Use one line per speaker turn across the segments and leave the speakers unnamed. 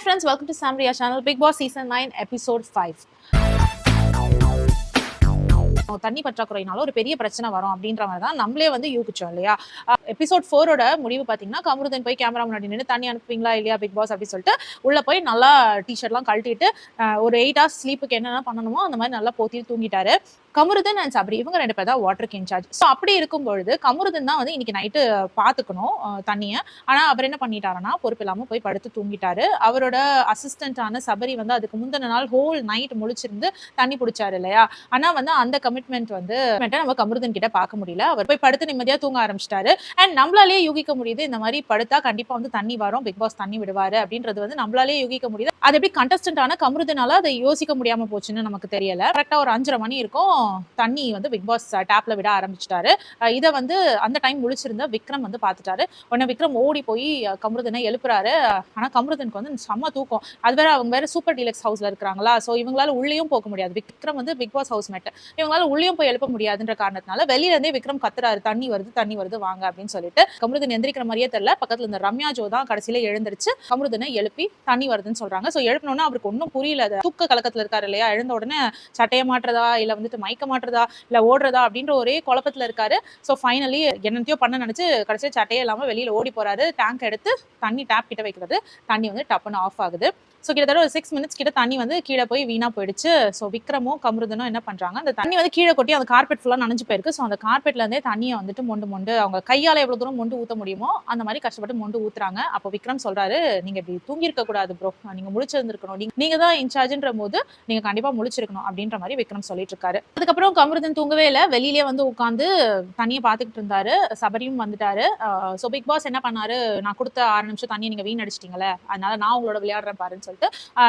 friends, welcome to Sam Ria channel. Big Boss season 9 episode 5. தண்ணி பற்றாக்குறையினால ஒரு பெரிய பிரச்சனை வரும் அப்படின்ற மாதிரி தான் நம்மளே வந்து யூகிச்சோம் இல்லையா. எபிசோட் 4ஓட முடிவு பார்த்தீங்கன்னா, கமருதன் போய் கேமரா முன்னாடி நின்று தண்ணி அனுப்புவீங்களா இல்லையா பிக் பாஸ் அப்படின்னு சொல்லிட்டு உள்ள போய் நல்லா டிஷர்ட்லாம் கழட்டிட்டு ஒரு 8 hours ஸ்லீப்புக்கு என்னென்ன பண்ணணுமோ அந்த மாதிரி நல்லா போத்திட்டு தூங்கிட்டாரு. கமருதன் அண்ட் சபரி இவங்க 2 பேர் தான் வாட்டருக்கு இன்சார்ஜ். ஸோ அப்படி இருக்கும் பொழுது கமருதன் தான் வந்து இன்னைக்கு நைட்டு பார்த்துக்கணும் தண்ணியை. ஆனால் அவர் என்ன பண்ணிட்டாருன்னா பொறுப்பு இல்லாமல் போய் படுத்து தூங்கிட்டாரு. அவரோட அசிஸ்டன்டான சபரி வந்து அதுக்கு முந்தின நாள் ஹோல் நைட் முழிச்சிருந்து தண்ணி பிடிச்சாரு இல்லையா. ஆனால் வந்து அந்த கமிட்மெண்ட் வந்து நம்ம கமருதன் கிட்ட பார்க்க முடியல. அவர் போய் படுத்து நிம்மதியாக தூங்க ஆரம்பிச்சிட்டாரு. அண்ட் நம்மளாலேயே யூகிக்க முடியுது இந்த மாதிரி படுத்தா கண்டிப்பாக வந்து தண்ணி வரும், பிக் பாஸ் தண்ணி விடுவாரு அப்படின்றது வந்து நம்மளாலேயே யூகிக்க முடியுது. அது எப்படி கண்டஸ்டன்டான கமருதனால அதை யோசிக்க முடியாம போச்சுன்னு நமக்கு தெரியல. கரெக்டா ஒரு 5:30 மணி இருக்கும் தண்ணி வந்து பிக் பாஸ் டேப்ல விட ஆரம்பிச்சிட்டாரு. இதை வந்து அந்த டைம் முழிச்சிருந்த விக்ரம் வந்து பார்த்துட்டாரு. உடனே விக்ரம் ஓடி போய் கமருதனை எழுப்புறாரு. ஆனா கமருதனுக்கு வந்து செம்ம தூக்கம். அது வேற அவங்க வேற சூப்பர் டீலக்ஸ் ஹவுஸ்ல இருக்கிறாங்களா. ஸோ இவங்களால உள்ளேயும் போக முடியாது. விக்ரம் வந்து பிக் பாஸ் ஹவுஸ் மேட், இவங்களால உள்ளேயும் போய் எழுப்ப முடியாதுன்ற காரணத்தினால வெளியில இருந்தே விக்ரம் கத்துறாரு, தண்ணி வருது வாங்க அப்படின்னு சொல்லிட்டு. கமருதன் எந்திரிக்கிற மாதிரியே தெரியல. பக்கத்துல இந்த ரம்யா ஜோ தான் கடைசியில எழுந்திருச்சு கமருதனை எழுப்பி தண்ணி வருதுன்னு சொல்றாங்க. ஸோ எழுப்பினோன்னா அவருக்கு ஒன்றும் புரியல. தூக்க கலக்கத்துல இருக்காரு இல்லையா. எழுந்த உடனே சட்டையை மாட்டுறதா இல்ல வந்துட்டு மயக்க மாட்டுறதா இல்ல ஓடுறதா அப்படின்ற ஒரே குழப்பத்துல இருக்காரு. ஸோ ஃபைனலி என்னத்தையோ பண்ண நினைச்சு கடைசியா சட்டையே இல்லாம வெளியில ஓடி போறாரு. டேங்க் எடுத்து தண்ணி டேப் கிட்ட வைக்கிறது, தண்ணி வந்து டப்புன்னு ஆஃப் ஆகுது. ஸோ கிட்டத்தட்ட ஒரு 6 minutes கிட்ட தண்ணி வந்து கீழே போய் வீணா போயிடுச்சு. ஸோ விக்ரமும் கமருதனும் என்ன பண்றாங்க, அந்த தண்ணி வந்து கீழே கொட்டி அந்த கார்பெட் ஃபுல்லா நனைஞ்சு போயிருக்கு. ஸோ அந்த கார்பெட்ல இருந்தே தண்ணியை வந்துட்டு மொண்டு அவங்க கையால எவ்வளவு தூரம் மொண்டு ஊத்த முடியுமோ அந்த மாதிரி கஷ்டப்பட்டு மொண்டு ஊத்துறாங்க. அப்போ விக்ரம் சொல்றாரு, நீங்க இப்படி தூங்கி இருக்க கூடாது ப்ரோ, நீங்க முழிச்சிருந்திருக்கணும், நீங்க தான் இன்சார்ஜ்ன்ற போது நீங்க கண்டிப்பா முழிச்சிருக்கணும் அப்படின்ற மாதிரி விக்ரம் சொல்லிட்டு இருக்காரு. அதுக்கப்புறம் கமருதன் தூங்கவே இல்லை, வெளியிலேயே வந்து உட்காந்து தண்ணியை பார்த்துக்கிட்டு இருந்தாரு. சபரியும் வந்துட்டாரு. ஸோ பிக் பாஸ் என்ன பண்ணாரு, நான் கொடுத்த 6 நிமிஷம் தண்ணியை நீங்க வீணடிச்சிட்டீங்களே, அதனால நான் உங்களோட விளையாடுறேன் பாருன்னு சொல்லிட்டு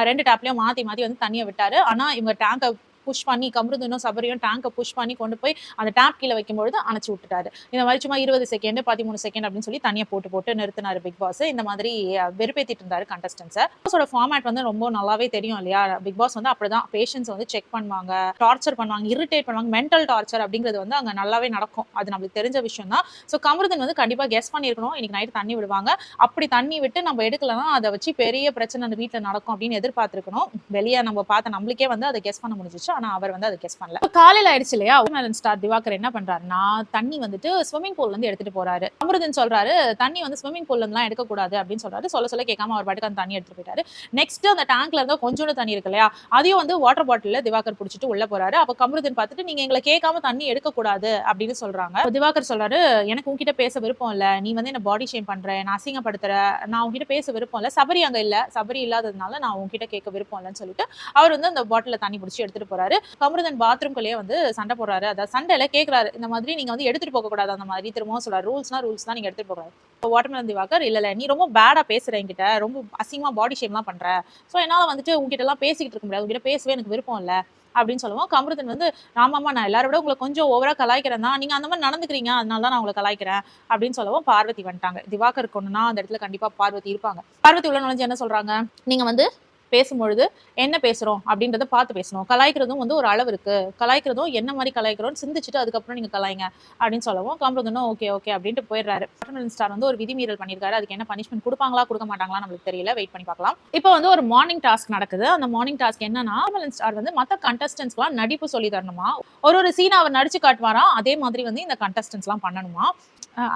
2 டேப்லயும் மாத்தி வந்து தண்ணியை விட்டாரு. ஆனா இவங்க டேங்கை புஷ் பண்ணி கமருதனும் சபரியும் டேங்கை புஷ் பண்ணி கொண்டு போய் அந்த டேப் கீழே வைக்கும்பொழுது அணைச்சு விட்டுட்டாரு. இந்த மாதிரி சும்மா 20 செகண்ட் 13 செகண்ட் அப்படின்னு சொல்லி தண்ணியை போட்டு நிறுத்தினாரு பிக் பாஸ். இந்த மாதிரி வெறுப்பேத்திட்டு இருந்தாரு கண்டஸ்டன்ஸை. பாஸோட ஃபார்மேட் வந்து ரொம்ப நல்லாவே தெரியும் இல்லையா. பிக் பாஸ் வந்து அப்படிதான் பேஷன்ஸ் வந்து செக் பண்ணுவாங்க, டார்ச்சர் பண்ணுவாங்க, இரிட்டேட் பண்ணுவாங்க, மென்டல் டார்ச்சர் அப்படிங்கிறது வந்து அங்கே நல்லாவே நடக்கும். அது நம்மளுக்கு தெரிஞ்ச விஷயம் தான். ஸோ கமருதன் வந்து கண்டிப்பாக கெஸ் பண்ணியிருக்கணும் இன்னைக்கு நைட் தண்ணி விடுவாங்க, அப்படி தண்ணி விட்டு நம்ம எடுக்கலன்னா அதை வச்சு பெரிய பிரச்சனை அந்த வீட்டில் நடக்கும் அப்படின்னு எதிர்பார்த்திருக்கணும். வெளியே நம்ம பார்த்த நம்மளுக்கே வந்து அதை கெஸ் பண்ண முடிஞ்சிச்சு. ஆனா அவர் வந்து அதை கெஸ் பண்ணல. காலையில ஆயிடுச்சு இல்லையா. ஸ்டார் திவாகர் என்ன பண்றாருன்னா தண்ணி வந்துட்டு ஸ்விமிங் பூல்ல இருந்து எடுத்துட்டு போறாரு. கமருதன் சொல்றாரு, தண்ணி வந்து ஸ்விமிங் பூல்ல இருந்துலாம் எடுக்கக்கூடாது அப்படின்னு சொல்றாரு. சொல்ல கேட்காம அவர் பாட்டுக்கு அந்த தண்ணி எடுத்துட்டு போயிட்டாரு. நெக்ஸ்ட் அந்த டேங்க்ல இருந்தா கொஞ்சோண்டு தண்ணி இருக்கு இல்லையா, அதையும் வந்து வாட்டர் பாட்டில திவாகர் பிடிச்சிட்டு உள்ள போறாரு. அப்ப கமருதன் பார்த்துட்டு நீங்க எங்களை கேட்காம தண்ணி எடுக்கக்கூடாது அப்படின்னு சொல்றாங்க. திவாகர் சொல்றாரு, எனக்கு உங்ககிட்ட பேச விருப்பம் இல்ல, நீ வந்து என்ன பாடி ஷேம் பண்ற, நான் அசிங்கப்படுத்துற, நான் உங்ககிட்ட பேச விருப்பம் இல்ல, சபரி அங்க இல்ல, சபரி இல்லாததுனால நான் உங்ககிட்ட கேட்க விருப்பம் இல்லைன்னு சொல்லிட்டு அவர் வந்து அந்த பாட்டில தண்ணி பிடிச்சி எடுத்துட்டு போறாரு. கமருதன் பாத்ரூம்குள்ளேயே வந்து சண்டை போடுறாரு. அதாவது சண்டையில கேட்கிறாரு, இந்த மாதிரி நீங்க வந்து எடுத்துட்டு போக கூடாது, அந்த மாதிரி திரும்பவும் சொல்றாரு, ரூல்ஸ் தான் நீங்க எடுத்துட்டு போக கூடாது. வாட்டர்மெலன் திவாகர் இல்ல நீ ரொம்ப பேடா பேசுற, என்கிட்ட ரொம்ப அசிங்கமா பாடி ஷேம்லாம் பண்ற, ஸோ என்னால வந்துட்டு உங்ககிட்ட எல்லாம் பேசிக்கிட்டு இருக்க முடியாது, உங்ககிட்ட பேசவே எனக்கு விருப்பம் இல்ல அப்படின்னு சொல்லுவோம். கமருதன் வந்து ஆமாமா நான் எல்லாரும் விட உங்களை கொஞ்சம் ஓவரா கலாய்க்கிறேன் தான், நீங்க அந்த மாதிரி நடந்துக்கிறீங்க, அதனால தான் நான் உங்களை கலாய்க்கிறேன் அப்படின்னு சொல்லவும் பார்வதி வந்துட்டாங்க. திவாகர் கொண்டுனா அந்த இடத்துல கண்டிப்பா பார்வதி இருப்பாங்க. பார்வதி உள்ள நுழைஞ்சு என்ன சொல்றாங்க, நீங்க வந்து பேசும்பொழுது என்ன பேசுறோம் அப்படின்றத பார்த்து பேசணும், கலாய்க்கிறதும் வந்து ஒரு அளவு இருக்கு, கலாய்க்கிறதும் என்ன மாதிரி கலாய்க்கிறோம்னு சிந்திச்சுட்டு அதுக்கப்புறம் நீங்க கலாய்ங்க அப்படின்னு சொல்லவும் கமருதனும் ஓகே அப்படின்ட்டு போயிடுறாரு. ஸ்டார் வந்து ஒரு விதிமீறல் பண்ணியிருக்காரு. அதுக்கு என்ன பனிஷ்மெண்ட் கொடுப்பாங்களா கொடுக்க மாட்டாங்களா நம்மளுக்கு தெரியல, வெயிட் பண்ணி பார்க்கலாம். இப்போ வந்து ஒரு மார்னிங் டாஸ்க் நடக்குது. அந்த மார்னிங் டாஸ்க் என்னன்னா, ஸ்டார் வந்து மற்ற கண்டஸ்டன்ஸ்லாம் நடிப்பு சொல்லி தரணுமா, ஒரு சீனை அவர் நடிச்சு காட்டுவாரா, அதே மாதிரி வந்து இந்த கண்டஸ்டன்ஸ்லாம் பண்ணணுமா.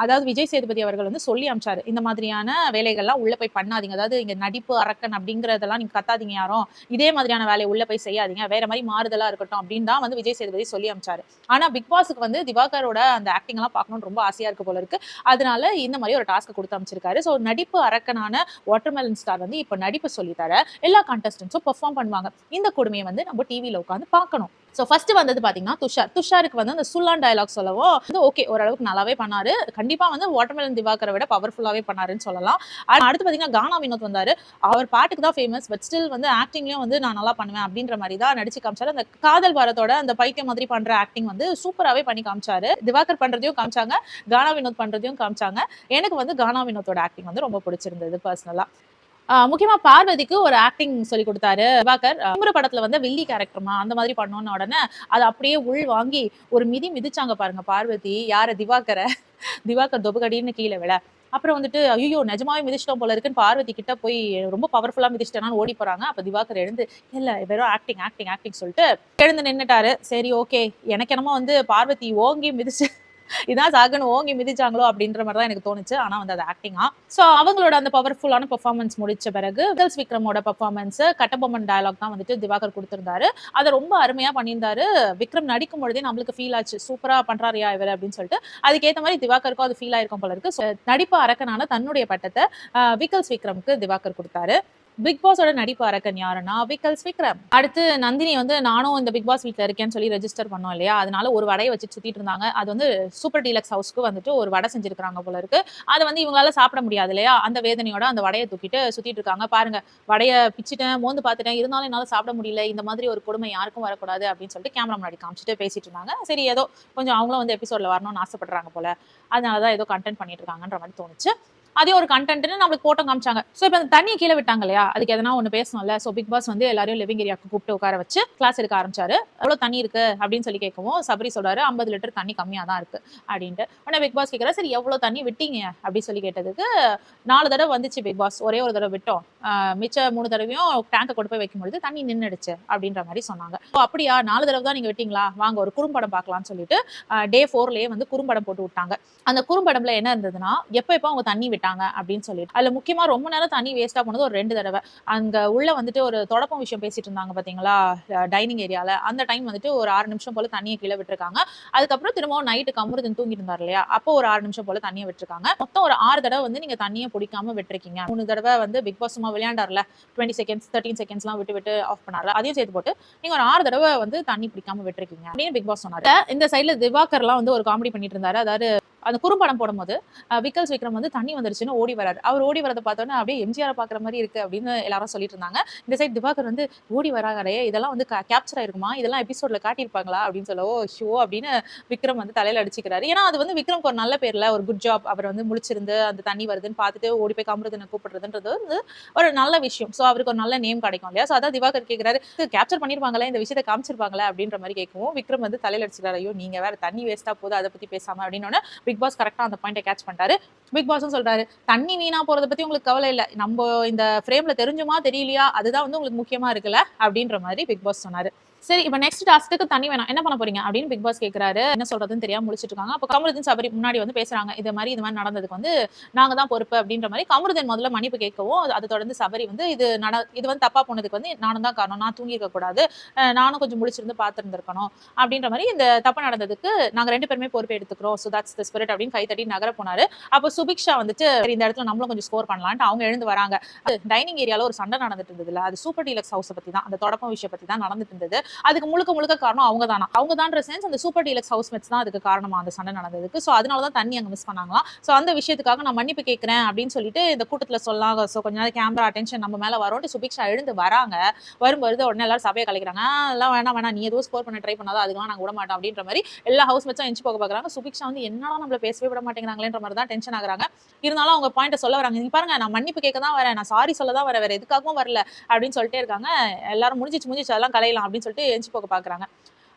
அதாவது விஜய் சேதுபதி அவர்கள் வந்து சொல்லி அமிச்சாரு, இந்த மாதிரியான வேலைகள்லாம் உள்ள போய் பண்ணாதீங்க, அதாவது இங்க நடிப்பு அரக்கன் அப்படிங்கறதெல்லாம் நீங்க கத்தாதீங்க, யாரும் இதே மாதிரியான வேலையை உள்ள போய் செய்யாதீங்க, வேற மாதிரி மாறுதலா இருக்கட்டும் அப்படின்னு தான் வந்து விஜய் சேதுபதி சொல்லி அமிச்சாரு. ஆனா பிக் பாஸுக்கு வந்து திவாகரோட அந்த ஆக்டிங் எல்லாம் பார்க்கணும்னு ரொம்ப ஆசையா இருக்கு போல இருக்கு. அதனால இந்த மாதிரி ஒரு டாஸ்க் கொடுத்து அமைச்சிருக்காரு. ஸோ நடிப்பு அரக்கனான வாட்டர்மெலன் ஸ்டார் வந்து இப்ப நடிப்பு சொல்லி தர எல்லா கண்டஸ்டன்ஸும் பெர்ஃபார்ம் பண்ணுவாங்க. இந்த கொடுமையை வந்து நம்ம டிவியில உட்காந்து பார்க்கணும். ஸோ ஃபர்ஸ்ட் வந்தது பாத்தீங்கன்னா துஷாருக்கு வந்து அந்த சுல்லான் டயலாக் சொல்லவும் வந்து ஓகே ஓரளவுக்கு நல்லாவே பண்ணாரு. கண்டிப்பா வந்து வாட்டர்மெலன் திவாகரை விட பவர்ஃபுல்லாவே பண்ணாருன்னு சொல்லலாம். அடுத்து பாத்தீங்கன்னா கானா வினோத் வந்தாரு. அவர் பாட்டுக்கு தான் ஃபேமஸ், பட் ஸ்டில் வந்து ஆக்டிங்லயும் வந்து நான் நல்லா பண்ணுவேன் அப்படின்ற மாதிரி தான் நடிச்சு காமிச்சாரு. அந்த காதல் வாரத்தோட அந்த பைத்தியம் மாதிரி பண்ற ஆக்டிங் வந்து சூப்பராகவே பண்ணி காமிச்சாரு. திவாகர் பண்றதையும் காமிச்சாங்க, கானா வினோத் பண்றதையும் காமிச்சாங்க. எனக்கு வந்து கானா வினோத்தோட ஆக்டிங் வந்து ரொம்ப பிடிச்சிருந்தது பர்சனலா. முக்கியமா பார்வதிக்கு ஒரு ஆக்டிங் சொல்லி கொடுத்தாரு திவாகர். கும்புற படத்துல வந்து வில்லி கேரக்டர்மா அந்த மாதிரி பண்ணோன்னு உடனே அதை அப்படியே உள் வாங்கி ஒரு மிதிச்சாங்க பாருங்க பார்வதி, யார திவாகரை. திவாகர் தொபுகடின்னு கீழே விட அப்புறம் வந்துட்டு ஐயோ நிஜமாவே மிதிச்சிட்டோம் போல இருக்குன்னு பார்வதி கிட்ட போய் ரொம்ப பவர்ஃபுல்லா மிதிச்சிட்டேனான்னு ஓடி போறாங்க. அப்ப திவாகர் எழுந்து இல்ல வெறும் ஆக்டிங் ஆக்டிங் ஆக்டிங் சொல்லிட்டு எழுந்து நின்னுட்டாரு. சரி ஓகே, எனக்கு என்னமோ வந்து பார்வதி ஓங்கி மிதிச்சு இதான் சாகுன்னு ஓங்கி மிதிச்சாங்களோ அப்படின்ற மாதிரி தான் எனக்கு தோணுச்சு. ஆனா வந்து அது ஆக்டிங்கா. சோ அவங்களோட அந்த பவர்ஃபுல்லான பெர்ஃபார்மன்ஸ் முடிச்ச பிறகு விகல்ஸ் விக்ரமோட பெர்ஃபார்மன்ஸ் கட்டபொம்மன் டயலாக் தான் வந்துட்டு திவாகர் கொடுத்திருந்தாரு. அதை ரொம்ப அருமையா பண்ணியிருந்தாரு. விக்ரம் நடிக்கும் பொழுதே நம்மளுக்கு ஃபீல் ஆச்சு, சூப்பரா பண்றாருயா இவர் அப்படின்னு சொல்லிட்டு. அதுக்கேற்ற மாதிரி திவாகருக்கும் அது ஃபீல் ஆயிருக்கும் போல இருக்கு. நடிப்பு அரக்கனான தன்னுடைய பட்டத்தை விகல்ஸ் விக்ரமுக்கு திவாகர் கொடுத்தாரு. பிக் பாஸோட நடிப்பு அரக்கன் யாருன்னா விகல்ஸ் விக்ரம். அடுத்து நந்தினி வந்து நானும் இந்த பிக் பாஸ் வீட்ல இருக்கேன்னு சொல்லி ரெஜிஸ்டர் பண்ணோம் இல்லையா, அதனால ஒரு வடையை வச்சு சுத்திட்டு இருந்தாங்க. அது வந்து சூப்பர் டீலக்ஸ் ஹவுஸ்க்கு வந்துட்டு ஒரு வடை செஞ்சிருக்காங்க போல இருக்கு. அதை வந்து இவங்களால சாப்பிட முடியாது இல்லையா, அந்த வேதனையோட அந்த வடையை தூக்கிட்டு சுத்திட்டு இருக்காங்க. பாருங்க, வடையை பிச்சுட்டேன், மோந்து பார்த்துட்டேன், இருந்தாலும் என்னால சாப்பிட முடியல, இந்த மாதிரி ஒரு கொடுமை யாருக்கும் வரக்கூடாது அப்படின்னு சொல்லிட்டு கேமரா முன்னாடி காமிச்சிட்டு பேசிட்டு இருந்தாங்க. சரி, ஏதோ கொஞ்சம் அவங்களும் வந்து எபிசோட்ல வரணும்னு ஆசைப்படுறாங்க போல, அதனாலதான் ஏதோ கண்டென்ட் பண்ணிட்டு இருக்காங்கன்ற மாதிரி தோணுச்சு. அதே ஒரு கண்டென்ட்னு நம்மளுக்கு போட்டோ காமிச்சாங்க. சோ இப்போ அந்த தண்ணியை கீழே விட்டாங்க இல்லையா, அதுக்கு எதனா ஒண்ணு பேசணும்ல. சோ பிக் பாஸ் வந்து எல்லாரையும் லிவிங் ஏரியாவுக்கு கூப்பிட்டு உட்கார வச்சு கிளாஸ் எடுக்க ஆரம்பிச்சாரு. எவ்வளவு தண்ணி இருக்கு அப்படின்னு சொல்லி கேட்கவும் சபரி சொல்றாரு 50 லிட்டர் தண்ணி கம்மியா தான் இருக்கு அப்படின்ட்டு. உடனே பிக் பாஸ் கேட்கறா, சரி எவ்வளவு தண்ணி விட்டீங்க அப்படின்னு சொல்லி கேட்டதுக்கு 4 தடவை வந்துச்சு பிக் பாஸ், ஒரே ஒரு தடவை விட்டோம், மிச்ச 3 தடவையும் டேங்கை கொண்டு போய் வைக்கும்பொழுது தண்ணி நின்னுடுச்சு அப்படின்ற மாதிரி சொன்னாங்க. அப்படியா, 4 தடவை தான் நீங்க விட்டீங்களா, வாங்க ஒரு குறும்படம் பார்க்கலாம்னு சொல்லிட்டு டே 4லயே வந்து குறும்படம் போட்டு விட்டாங்க. அந்த குறும்படம்ல என்ன இருந்ததுன்னா, எப்ப அவங்க தண்ணி விட்டாங்க அப்படின்னு சொல்லிட்டு அதுல முக்கியமா ரொம்ப நேரம் தண்ணி வேஸ்டா போனது ஒரு 2 தடவை. அங்க உள்ள வந்துட்டு ஒரு தொடப்பம் விஷயம் பேசிட்டு இருந்தாங்க பாத்தீங்களா டைனிங் ஏரியால, அந்த டைம் வந்துட்டு ஒரு 6 நிமிஷம் போல தண்ணியை கீழே விட்டுருக்காங்க. அதுக்கப்புறம் திரும்பவும் நைட்டு கமருதன் தூங்கிட்டு இருந்தார் இல்லையா, அப்போ ஒரு 6 நிமிஷம் போல தண்ணியை விட்டுருக்காங்க. மொத்தம் ஒரு 6 தடவை வந்து நீங்க தண்ணியை பிடிக்காம விட்டுருக்கீங்க. 3 தடவை வந்து பிக் பாஸ் சும்மா விளையாண்டார்ல 20 செகண்ட்ஸ் 13 செகண்ட்ஸ் எல்லாம் விட்டு விட்டு ஆஃப் பண்ணார்ல, அதையும் சேர்த்து போட்டு நீங்க ஒரு 6 தடவை வந்து தண்ணி பிடிக்காம விட்டுருக்கீங்க அப்படின்னு பிக் பாஸ் சொன்னாரு. இந்த சைட்ல திவாகர் எல்லாம் வந்து ஒரு காமெடி பண்ணிட்டு இருந்தாரு. அதாவது அந்த குறும்படம் போடும்போது விகல்ஸ் விக்ரம் வந்து தண்ணி வந்துருச்சுன்னு ஓடி வராரு. அவர் ஓடி வரதை பார்த்தோன்னா அப்படியே எம்ஜிஆர் பாக்குற மாதிரி இருக்கு அப்படின்னு எல்லாரும் சொல்லிட்டு இருந்தாங்க. இந்த சைட் திவாகர் வந்து ஓடி வராங்களே, இதெல்லாம் வந்து கேப்சர் ஆயிருக்குமா, இதெல்லாம் எபிசோட்ல காட்டியிருப்பாங்களா அப்படின்னு சொல்லவோ ஷோ அப்படின்னு விக்ரம் வந்து தலையில அடிச்சுக்கிறாரு. ஏன்னா அது வந்து விக்ரம்க்கு ஒரு நல்ல பேர்ல, ஒரு குட் ஜாப். அவர் வந்து முழிச்சிருந்து அந்த தண்ணி வருதுன்னு பார்த்துட்டு ஓடி போய் கமருதனை கூப்பிடுறதுன்றது வந்து ஒரு நல்ல விஷயம். ஸோ அவருக்கு ஒரு நல்ல நேம் கிடைக்கும் இல்லையா. ஸோ அதான் திவாகர் கேட்கிறாரு, கேப்சர் பண்ணிருப்பாங்களா, இந்த விஷயத்தை காமிச்சிருப்பாங்களா அப்படின்ற மாதிரி கேட்கவும் விக்ரம் வந்து தலையில அடிச்சுக்கிறாரு. ஐயோ நீங்க வேற தண்ணி வேஸ்டா போகுது அதை பத்தி பேசாம அப்படின்னு பிக் பாஸ் கரெக்டா அந்த பாயிண்ட்டை கேட்ச் பண்ணிட்டாரு. பிக் பாஸும் சொல்றாரு, தண்ணி வீணா போறதை பத்தி உங்களுக்கு கவலை இல்ல, நம்ம இந்த ஃப்ரேம்ல தெரிஞ்சுமா தெரியலையா அதுதான் வந்து உங்களுக்கு முக்கியமா இருக்குல்ல அப்படின்ற மாதிரி பிக் பாஸ் சொன்னாரு. சரி, இப்ப நெக்ஸ்ட் டாஸ்க்கு தண்ணி வேணாம், என்ன பண்ண போறீங்க அப்படின்னு பிக் பாஸ் கேட்கிறாரு. என்ன சொல்றதுன்னு தெரியாம முடிச்சிட்டு இருக்காங்க. அப்ப கமருதன் சபரி முன்னாடி வந்து பேசுறாங்க, இது மாதிரி நடந்ததுக்கு வந்து நாங்க தான் பொறுப்பு அப்படின்ற மாதிரி. கமருதன் முதல்ல மன்னிப்பு கேட்கவும் அதை தொடர்ந்து சபரி வந்து இது வந்து தப்பா போனதுக்கு வந்து நானும் தான் காரணம், நான் தூங்கி இருக்க கூடாது, நானும் கொஞ்சம் முடிச்சிருந்து பார்த்துருந்துருக்கணும் அப்படின்ற மாதிரி, இந்த தப்பு நடந்ததுக்கு நாங்க 2 பேருமே பொறுப்பு எடுத்துக்கிறோம், ஸோ தட்ஸ் தி ஸ்பிரிட் அப்படின்னு கை தட்டி நகர போனாரு. அப்போ சுபிக்ஷா வந்துட்டு இந்த இடத்துல நம்மளும் கொஞ்சம் ஸ்கோர் பண்ணலான்ட்டு அவங்க எழுந்து வராங்க. டைனிங் ஏரியால ஒரு சண்டை நடந்துட்டு இருந்ததுல, அது சூப்பர் டீலக்ஸ் ஹவுஸ் பத்தி தான், அந்த தொடப்பம் விஷயம் பத்தி தான் நடந்துட்டு இருந்தது. அதுக்கு முழுக்க முழுக்க காரணம் அவங்க தான்ற சென்ஸ், அந்த சூப்பர் டீலக்ஸ் ஹவுஸ் மேட்ஸ் தான் அதுக்கு காரணமா அந்த சண்டை நடந்ததுக்கு. சோ அதனாலதான் தண்ணி அங்க மிஸ் பண்ணாங்களாம். சோ அந்த விஷயத்துக்காக நான் மன்னிப்பு கேட்கிறேன் அப்படின்னு சொல்லிட்டு இந்த கூட்டத்துல சொல்லாங்க. சோ கொஞ்ச நேரம் கேமரா அட்டென்ஷன் நம்ம மேல வரும்னு சுபிக்ஷா எழுந்து வராங்க. வரும்போது உடனே எல்லாரும் சபையை கலைக்கிறாங்க, எல்லாம் வேணாம் நீ ஏதோ ஸ்கோர் பண்ண ட்ரை பண்ணாதோ அதுக்கெல்லாம் நாங்க விட மாட்டோம் அப்படின்ற மாதிரி எல்லா ஹவுஸ் மேட்சும் எஞ்சி போக பாக்குறாங்க. சுபிக்ஷா வந்து என்னடா நம்மள பேசவே விட மாட்டேங்கிறாங்களேன்ற மாதிரி தான் டென்ஷன் ஆகுறாங்க. இருந்தாலும் அவங்க பாயிண்ட சொல்ல வராங்க, நீ பாருங்க நான் மன்னிப்பு கேட்க தான் வரேன், நான் சாரி சொல்ல தான் வரேன், வேற எதுக்காகவும் வரல அப்படின்னு சொல்லிட்டே இருக்காங்க. எல்லாரும் முடிஞ்சிச்சு அதெல்லாம் கலையலாம் அப்படின்னு சொல்லிட்டு எஞ்சி போக பாக்குறாங்க.